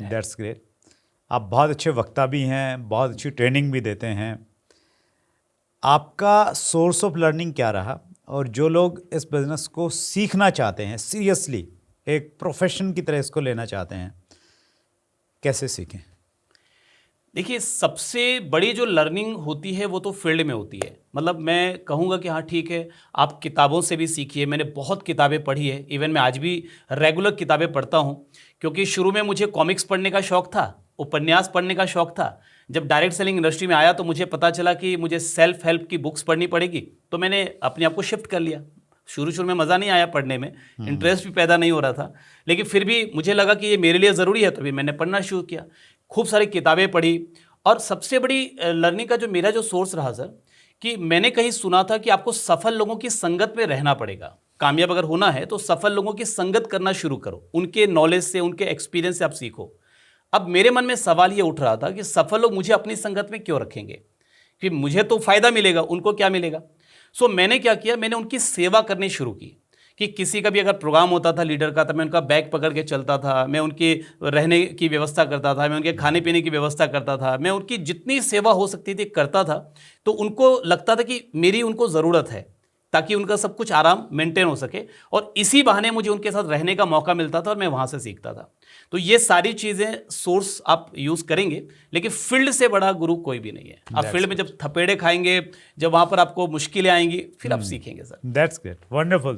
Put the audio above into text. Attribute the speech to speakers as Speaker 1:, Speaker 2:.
Speaker 1: है।
Speaker 2: That's great. आप बहुत अच्छे वक्ता भी हैं, बहुत अच्छी ट्रेनिंग भी देते हैं। आपका सोर्स ऑफ लर्निंग क्या रहा, और जो लोग इस बिज़नेस को सीखना चाहते हैं, सीरियसली एक प्रोफेशन की तरह इसको लेना चाहते हैं, कैसे सीखें?
Speaker 1: देखिए, सबसे बड़ी जो लर्निंग होती है वो तो फील्ड में होती है। मतलब मैं कहूँगा कि हाँ ठीक है, आप किताबों से भी सीखिए। मैंने बहुत किताबें पढ़ी है, इवन मैं आज भी रेगुलर किताबें पढ़ता हूँ, क्योंकि शुरू में मुझे कॉमिक्स पढ़ने का शौक था, उपन्यास पढ़ने का शौक था। जब डायरेक्ट सेलिंग इंडस्ट्री में आया तो मुझे पता चला कि मुझे सेल्फ हेल्प की बुक्स पढ़नी पड़ेगी, तो मैंने अपने आप को शिफ्ट कर लिया। शुरू शुरू में मज़ा नहीं आया पढ़ने में, इंटरेस्ट भी पैदा नहीं हो रहा था, लेकिन फिर भी मुझे लगा कि ये मेरे लिए ज़रूरी है, तभी मैंने पढ़ना शुरू किया। खूब सारी किताबें पढ़ी। और सबसे बड़ी लर्निंग का जो मेरा जो सोर्स रहा सर, कि मैंने कहीं सुना था कि आपको सफल लोगों की संगत में रहना पड़ेगा। कामयाब अगर होना है तो सफल लोगों की संगत करना शुरू करो, उनके नॉलेज से, उनके एक्सपीरियंस से आप सीखो। अब मेरे मन में सवाल ये उठ रहा था कि सफल लोग मुझे अपनी संगत में क्यों रखेंगे, कि मुझे तो फायदा मिलेगा, उनको क्या मिलेगा। सो मैंने क्या किया, मैंने उनकी सेवा करनी शुरू की, कि किसी का भी अगर प्रोग्राम होता था लीडर का, तो मैं उनका बैग पकड़ के चलता था, मैं उनके रहने की व्यवस्था करता था, मैं उनके खाने पीने की व्यवस्था करता था, मैं उनकी जितनी सेवा हो सकती थी करता था। तो उनको लगता था कि मेरी उनको ज़रूरत है, ताकि उनका सब कुछ आराम मेंटेन हो सके, और इसी बहाने मुझे उनके साथ रहने का मौका मिलता था और मैं वहाँ से सीखता था। तो ये सारी चीज़ें सोर्स आप यूज़ करेंगे, लेकिन फील्ड से बड़ा गुरु कोई भी नहीं है। आप फील्ड में जब थपेड़े खाएंगे, जब वहाँ पर आपको मुश्किलें आएंगी, फिर आप सीखेंगे सर।
Speaker 2: That's great, wonderful.